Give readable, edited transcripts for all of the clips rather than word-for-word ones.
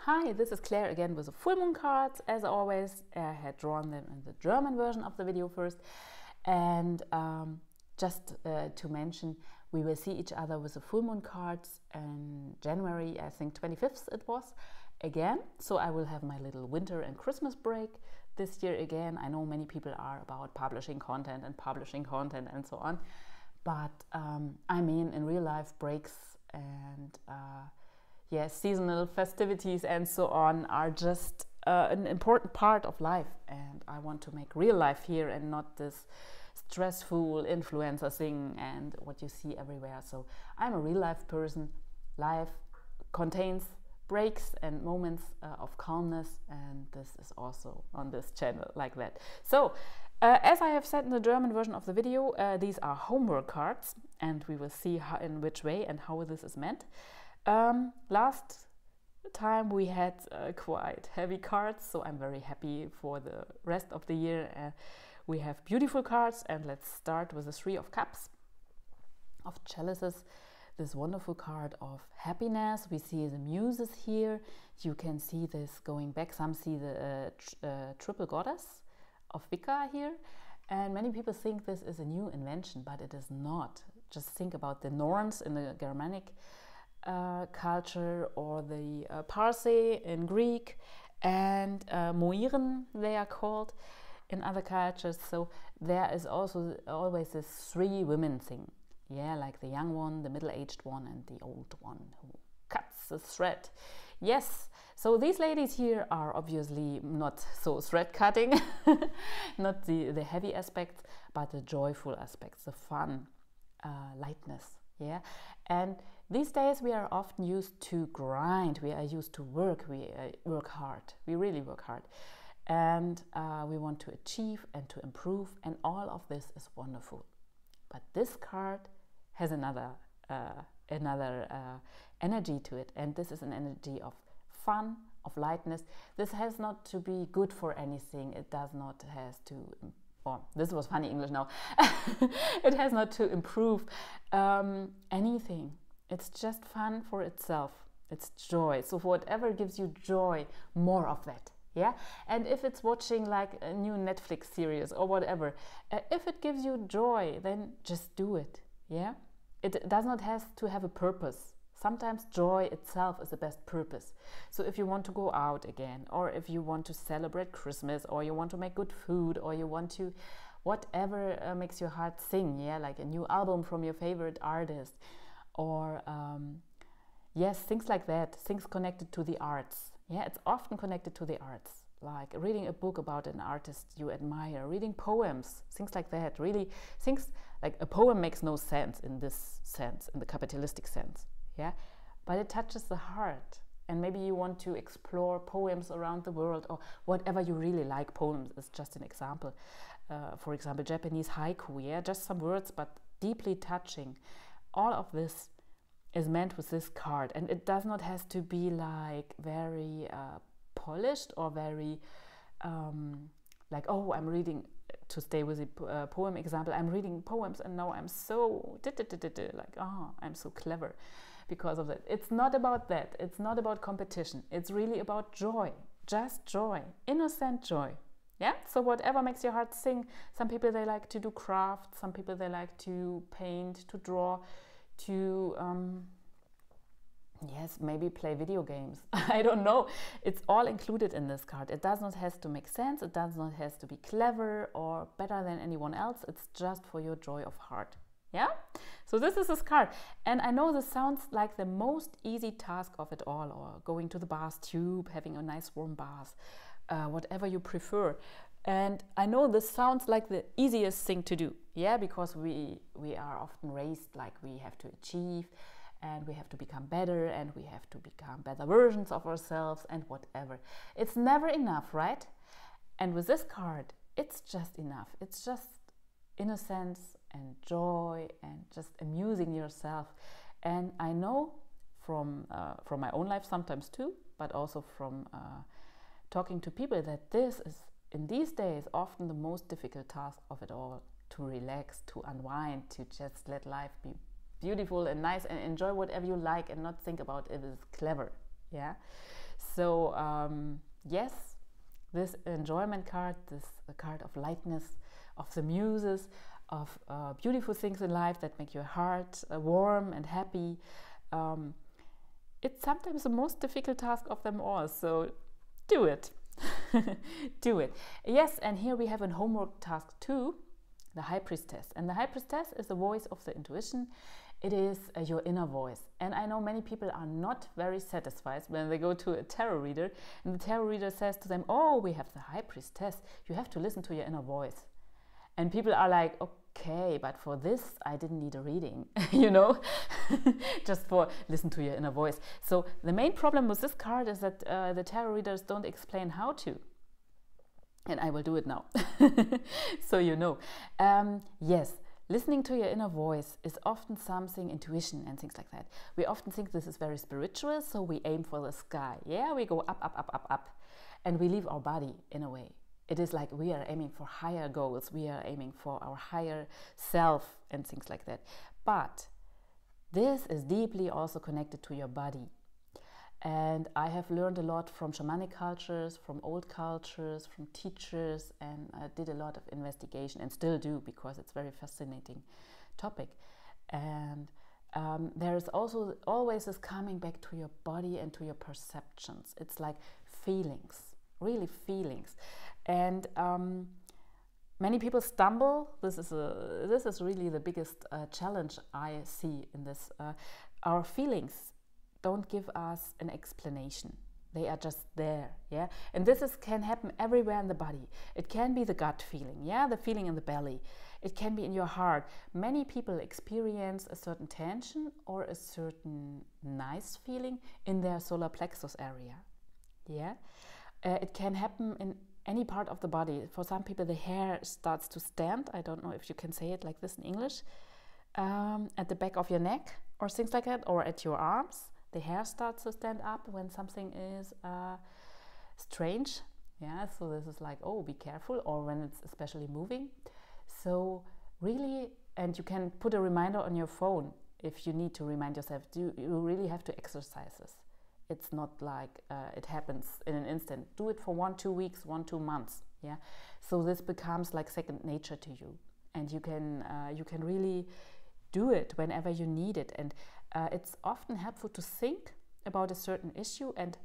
Hi, this is Claire again with the full moon cards. As always, I had drawn them in the German version of the video first. And just to mention, we will see each other with the full moon cards in January, I think 25th it was, again. So I will have my little winter and Christmas break this year again. I know many people are about publishing content and so on. But I mean, in real life, breaks and yes, seasonal festivities and so on are just an important part of life, and I want to make real life here and not this stressful influencer thing and what you see everywhere. So I'm a real life person. Life contains breaks and moments of calmness, and this is also on this channel like that. So as I have said in the German version of the video, these are homework cards, and we will see how, in which way and how this is meant. Last time we had quite heavy cards, so I'm very happy for the rest of the year. We have beautiful cards, and let's start with the Three of Cups, of Chalices, this wonderful card of happiness. We see the muses here. You can see this going back. Some see the triple goddess of Wicca here, and many people think this is a new invention, but it is not. Just think about the Norns in the Germanic culture, or the Parse in Greek, and Moiren they are called in other cultures. So there is also always this three women thing, yeah, like the young one, the middle-aged one, and the old one who cuts the thread. Yes, so these ladies here are obviously not so thread cutting, not the heavy aspects, but the joyful aspects, the fun, lightness, yeah. And these days we are often used to grind, we are used to work, we work hard, we really work hard. And we want to achieve and to improve, and all of this is wonderful. But this card has another energy to it, and this is an energy of fun, of lightness. This has not to be good for anything. It does not has to, oh, this was funny English now. It has not to improve anything. It's just fun for itself. It's joy. So whatever gives you joy, more of that. Yeah. And if it's watching like a new Netflix series or whatever, if it gives you joy, then just do it. Yeah. It does not have to have a purpose. Sometimes joy itself is the best purpose. So if you want to go out again, or if you want to celebrate Christmas, or you want to make good food, or you want to whatever makes your heart sing, yeah, like a new album from your favorite artist, or yes, things like that, things connected to the arts. Yeah, it's often connected to the arts, like reading a book about an artist you admire, reading poems, things like that. Really, things like a poem makes no sense in this sense, in the capitalistic sense, yeah, but it touches the heart. And maybe you want to explore poems around the world, or whatever you really like. Poems is just an example. For example, Japanese haiku, yeah, just some words, but deeply touching. All of this is meant with this card, and it does not have to be like very polished or very like, oh, I'm reading, to stay with the poem example, I'm reading poems and now I'm so like, oh, I'm so clever because of that. It's not about that. It's not about competition. It's really about joy, just joy, innocent joy. Yeah, so whatever makes your heart sing. Some people, they like to do craft, some people they like to paint, to draw, to yes, maybe play video games. I don't know. It's all included in this card. It does not have to make sense. It does not have to be clever or better than anyone else. It's just for your joy of heart. Yeah? So this is this card. And I know this sounds like the most easy task of it all, or going to the bath tube, having a nice warm bath, whatever you prefer. And I know this sounds like the easiest thing to do, yeah, because we are often raised like we have to achieve, and we have to become better, and we have to become better versions of ourselves, and whatever. It's never enough, right? And with this card, it's just enough. It's just innocence and joy and just amusing yourself. And I know from my own life sometimes too, but also from talking to people, that this is, in these days, often the most difficult task of it all, to relax, to unwind, to just let life be beautiful and nice and enjoy whatever you like and not think about it is clever. Yeah. So yes, this enjoyment card, this card of lightness, of the muses, of beautiful things in life that make your heart warm and happy. It's sometimes the most difficult task of them all, so do it. Do it. Yes, and here we have a homework task too, the High Priestess. And the High Priestess is the voice of the intuition. It is your inner voice. And I know many people are not very satisfied when they go to a tarot reader and the tarot reader says to them, oh, we have the High Priestess. You have to listen to your inner voice. And people are like, okay, but for this I didn't need a reading, you know, just for listen to your inner voice. So the main problem with this card is that the tarot readers don't explain how to. And I will do it now, so you know. Yes, listening to your inner voice is often something, intuition and things like that. We often think this is very spiritual, so we aim for the sky. Yeah, we go up, up, up, up, up, and we leave our body in a way. It is like we are aiming for higher goals, we are aiming for our higher self and things like that. But this is deeply also connected to your body. And I have learned a lot from shamanic cultures, from old cultures, from teachers, and I did a lot of investigation and still do because it's a very fascinating topic. And there is also always this coming back to your body and to your perceptions. It's like feelings, really feelings. And many people stumble. This is really the biggest challenge I see in this. Our feelings don't give us an explanation. They are just there, yeah? And this can happen everywhere in the body. It can be the gut feeling, yeah? The feeling in the belly. It can be in your heart. Many people experience a certain tension or a certain nice feeling in their solar plexus area, yeah? It can happen in any part of the body. For some people, the hair starts to stand. I don't know if you can say it like this in English. At the back of your neck or things like that, or at your arms. The hair starts to stand up when something is strange. Yeah, so this is like, oh, be careful, or when it's especially moving. So really, and you can put a reminder on your phone if you need to remind yourself. You really have to exercise this. It's not like it happens in an instant. Do it for 1-2 weeks, 1-2 months. Yeah, so this becomes like second nature to you, and you can really do it whenever you need it. And it's often helpful to think about a certain issue and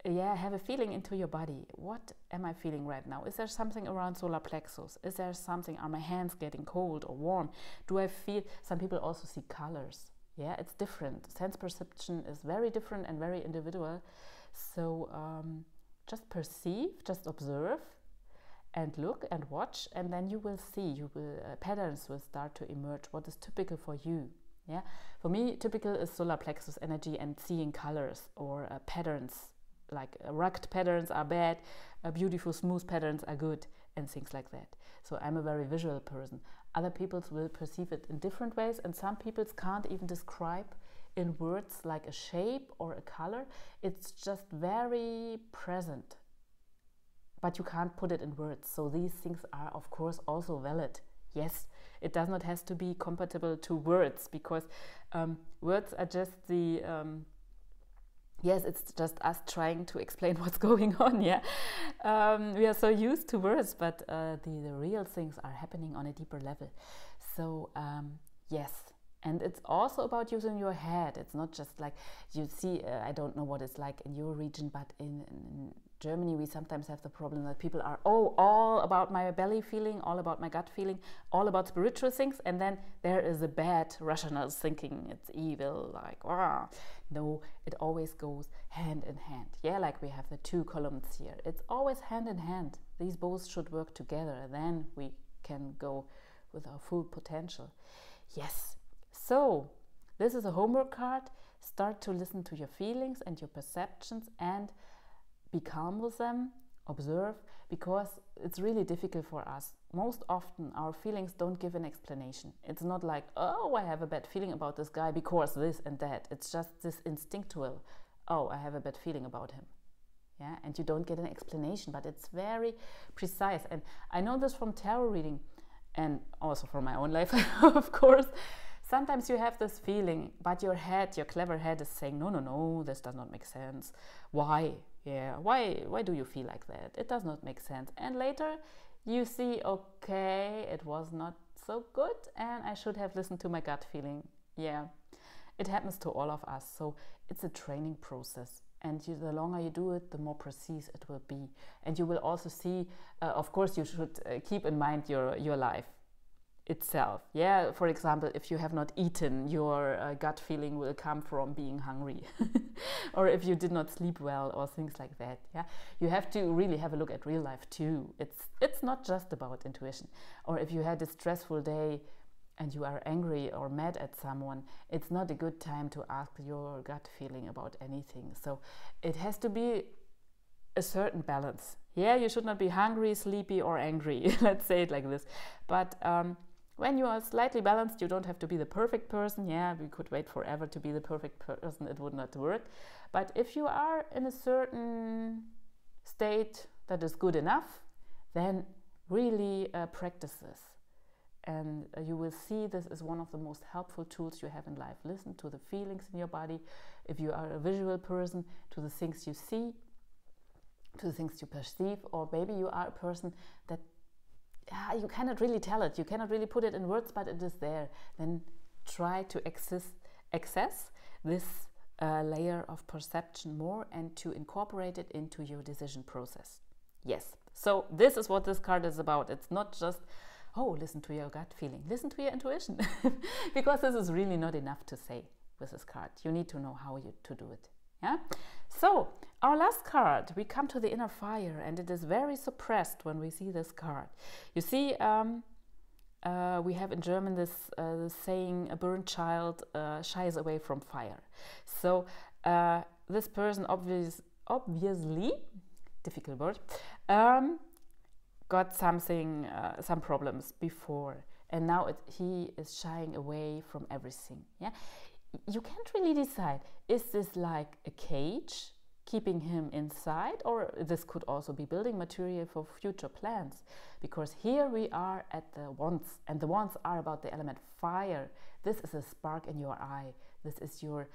have a feeling into your body. What am I feeling right now? Is there something around solar plexus? Is there something, are my hands getting cold or warm? Do I feel, some people also see colors. Yeah, it's different. Sense perception is very different and very individual. So just perceive, just observe and look and watch, and then you will see, patterns will start to emerge. What is typical for you? Yeah, for me, typical is solar plexus energy and seeing colors or patterns. Like rugged patterns are bad, beautiful smooth patterns are good, and things like that. So I'm a very visual person. Other people will perceive it in different ways, and some people can't even describe in words like a shape or a color. It's just very present, but you can't put it in words. So these things are, of course, also valid. Yes, it does not have to be compatible to words, because words are just the yes, it's just us trying to explain what's going on. Yeah, we are so used to words, but the real things are happening on a deeper level. So yes, and it's also about using your head. It's not just like you see. I don't know what it's like in your region, but in Germany, we sometimes have the problem that people are, all about my belly feeling, all about my gut feeling, all about spiritual things, and then there is a bad rational thinking, it's evil, like, ah. No, it always goes hand in hand. Yeah, like we have the 2 columns here. It's always hand in hand. These both should work together. Then we can go with our full potential. Yes. So, this is a homework card. Start to listen to your feelings and your perceptions and be calm with them, observe, because it's really difficult for us. Most often our feelings don't give an explanation. It's not like, oh, I have a bad feeling about this guy because this and that. It's just this instinctual, oh, I have a bad feeling about him. Yeah, and you don't get an explanation, but it's very precise. And I know this from tarot reading and also from my own life, of course. sometimes you have this feeling, but your head, your clever head is saying, no, no, no, this does not make sense. Why? Yeah, why do you feel like that? It does not make sense. And later you see, okay, it was not so good and I should have listened to my gut feeling. Yeah, it happens to all of us. So it's a training process. And the longer you do it, the more precise it will be. And you will also see, of course, you should keep in mind your life itself. Yeah, for example, if you have not eaten, your gut feeling will come from being hungry. Or if you did not sleep well or things like that. Yeah, you have to really have a look at real life too. It's not just about intuition. Or if you had a stressful day and you are angry or mad at someone, it's not a good time to ask your gut feeling about anything. So it has to be a certain balance. Yeah, you should not be hungry, sleepy or angry. Let's say it like this. But when you are slightly balanced, you don't have to be the perfect person. Yeah, we could wait forever to be the perfect person. It would not work. But if you are in a certain state that is good enough, then really practice this. And you will see this is one of the most helpful tools you have in life. Listen to the feelings in your body. If you are a visual person, to the things you see, to the things you perceive, or maybe you are a person that you cannot really tell it, you cannot really put it in words, but it is there. Then try to access this layer of perception more and to incorporate it into your decision process. Yes, so this is what this card is about. It's not just, oh, listen to your gut feeling, listen to your intuition, because this is really not enough to say with this card. You need to know how to do it. Yeah. So our last card, we come to the inner fire, and it is very suppressed when we see this card. You see, we have in German this saying, a burnt child shies away from fire. So this person obviously, difficult word, got something, some problems before, and now he is shying away from everything. Yeah, you can't really decide, is this like a cage keeping him inside, or this could also be building material for future plans, because here we are at the wands, and the wands are about the element fire. This is a spark in your eye. This is your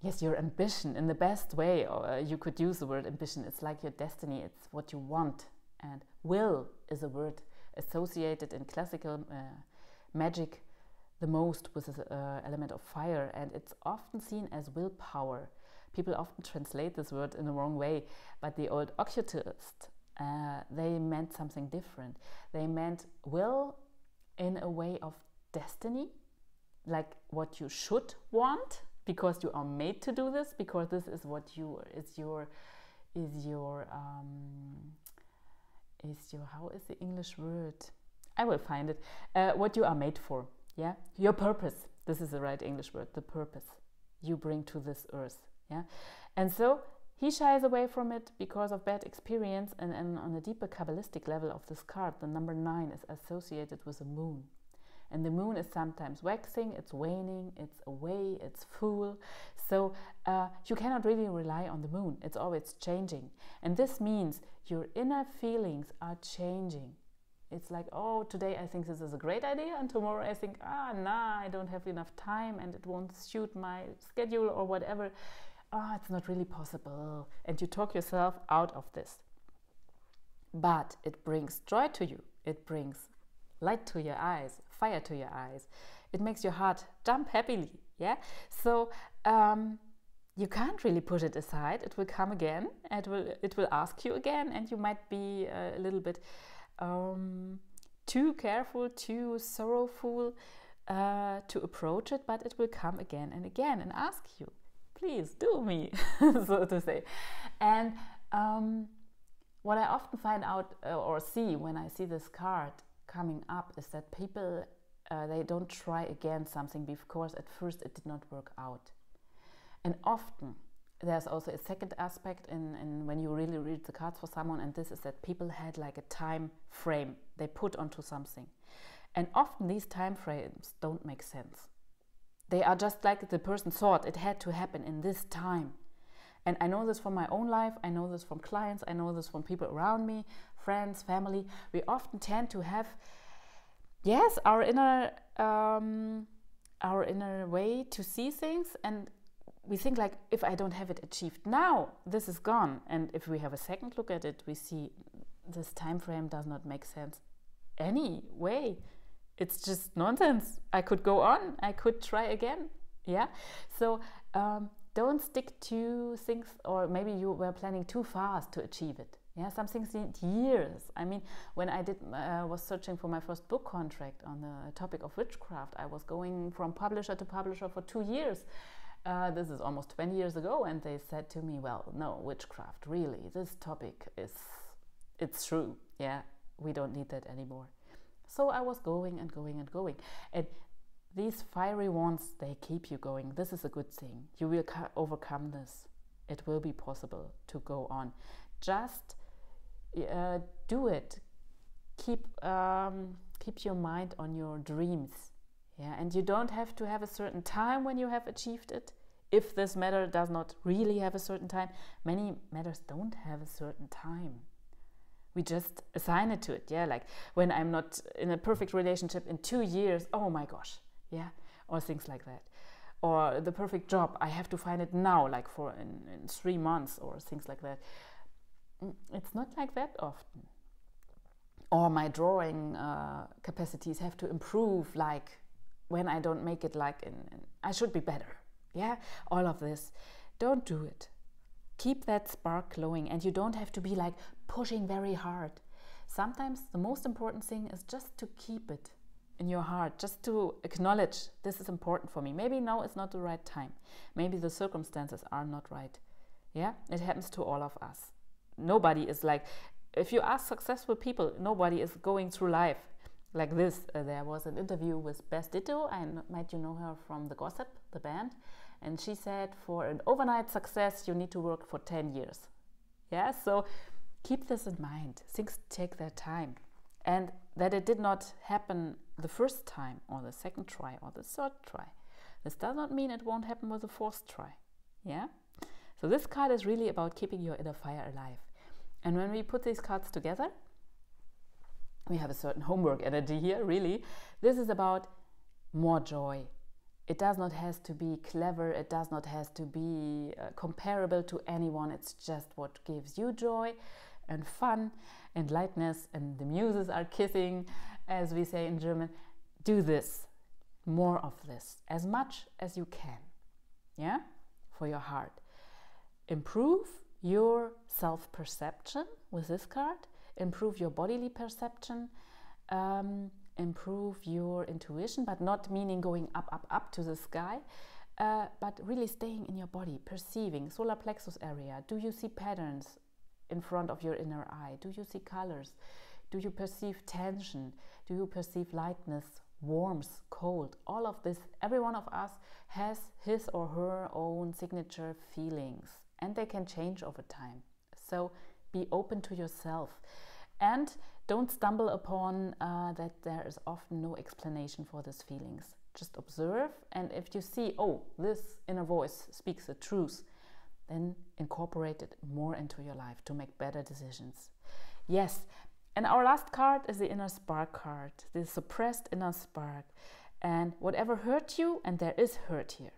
yes, your ambition in the best way. Or you could use the word ambition. It's like your destiny. It's what you want. And will is a word associated in classical magic the most with the element of fire, and it's often seen as willpower. People often translate this word in the wrong way, but the old occultists, they meant something different. They meant will in a way of destiny, like what you should want, because you are made to do this, because this is what you how is the English word? I will find it. What you are made for. Yeah, your purpose. This is the right English word. The purpose you bring to this earth. Yeah, and so he shies away from it because of bad experience. And on a deeper Kabbalistic level of this card, the number 9 is associated with the moon. And the moon is sometimes waxing, it's waning, it's away, it's full. So you cannot really rely on the moon. It's always changing. And this means your inner feelings are changing. It's like, oh, today I think this is a great idea, and tomorrow I think, nah, I don't have enough time and it won't suit my schedule or whatever. It's not really possible. And you talk yourself out of this. But it brings joy to you. It brings light to your eyes, fire to your eyes. It makes your heart jump happily. Yeah. So you can't really push it aside. It will come again. It will ask you again, and you might be a little bit too careful, too sorrowful to approach it, but it will come again and again and ask you, please do me, so to say. And what I often find out or see when I see this card coming up is that people, they don't try again something because at first it did not work out. And often there's also a second aspect in when you really read the cards for someone, and this is that people had like a time frame they put onto something. And often these time frames don't make sense. They are just like the person thought it had to happen in this time. And I know this from my own life, I know this from clients, I know this from people around me, friends, family. We often tend to have yes, our inner way to see things, and we think like, if I don't have it achieved now, this is gone. And if we have a second look at it, we see this time frame does not make sense anyway. It's just nonsense. I could go on, I could try again. Yeah. So don't stick to things, or maybe you were planning too fast to achieve it. Yeah, some things need years. I mean, when I was searching for my first book contract on the topic of witchcraft, I was going from publisher to publisher for 2 years. This is almost 20 years ago, and they said to me, well, no, witchcraft, really, this topic it's true. Yeah, we don't need that anymore. So I was going and going and going. And these fiery wands, they keep you going. This is a good thing. You will overcome this. It will be possible to go on. Just do it. Keep your mind on your dreams. Yeah, and you don't have to have a certain time when you have achieved it. If this matter does not really have a certain time, many matters don't have a certain time. We just assign it to it. Yeah, like when I'm not in a perfect relationship in 2 years, oh my gosh, yeah, or things like that. Or the perfect job, I have to find it now, like in 3 months, or things like that. It's not like that often. Or my drawing capacities have to improve, like when I don't make it, like I should be better. Yeah, all of this. Don't do it. Keep that spark glowing, and you don't have to be like pushing very hard. Sometimes the most important thing is just to keep it in your heart, just to acknowledge this is important for me. Maybe now is not the right time. Maybe the circumstances are not right. Yeah, it happens to all of us. Nobody is like, if you ask successful people, nobody is going through life like this. There was an interview with Bess Ditto. Might you know her from The Gossip, the band? And she said, for an overnight success, you need to work for 10 years. Yeah, so keep this in mind. Things take their time. And that it did not happen the first time, or the second try, or the third try. This does not mean it won't happen with the fourth try. Yeah? So this card is really about keeping your inner fire alive. And when we put these cards together, we have a certain homework energy here, really. This is about more joy. It does not have to be clever. It does not have to be comparable to anyone. It's just what gives you joy and fun and lightness, and the muses are kissing, as we say in German. Do this, more of this, as much as you can, yeah, for your heart. Improve your self-perception with this card. Improve your bodily perception. Improve your intuition, but not meaning going up to the sky, but really staying in your body, perceiving. Solar plexus area. Do you see patterns in front of your inner eye? Do you see colors? Do you perceive tension? Do you perceive lightness, warmth, cold? All of this, every one of us has his or her own signature feelings, and they can change over time. So be open to yourself, and don't stumble upon that there is often no explanation for these feelings. Just observe, and if you see, oh, this inner voice speaks the truth, then incorporate it more into your life to make better decisions. Yes, and our last card is the inner spark card, the suppressed inner spark. And whatever hurt you, and there is hurt here,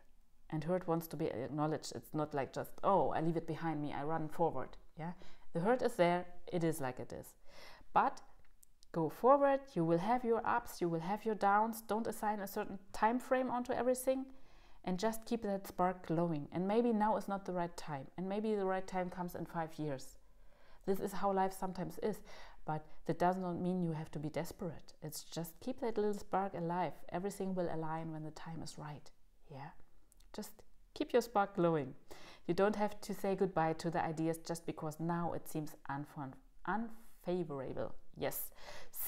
and hurt wants to be acknowledged. It's not like just, oh, I leave it behind me, I run forward. Yeah, the hurt is there, it is like it is. But go forward, you will have your ups, you will have your downs. Don't assign a certain time frame onto everything, and just keep that spark glowing. And maybe now is not the right time, and maybe the right time comes in 5 years. This is how life sometimes is, but that does not mean you have to be desperate. It's just keep that little spark alive. Everything will align when the time is right. Yeah, just keep your spark glowing. You don't have to say goodbye to the ideas just because now it seems unfavorable. Yes.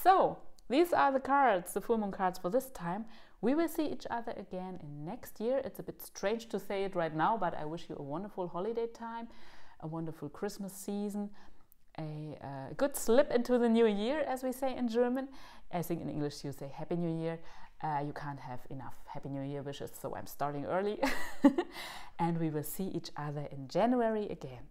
So these are the cards, the full moon cards for this time. We will see each other again in next year. It's a bit strange to say it right now, but I wish you a wonderful holiday time, a wonderful Christmas season, a good slip into the new year, as we say in German. I think in English you say Happy New Year. You can't have enough Happy New Year wishes, so I'm starting early. And we will see each other in January again.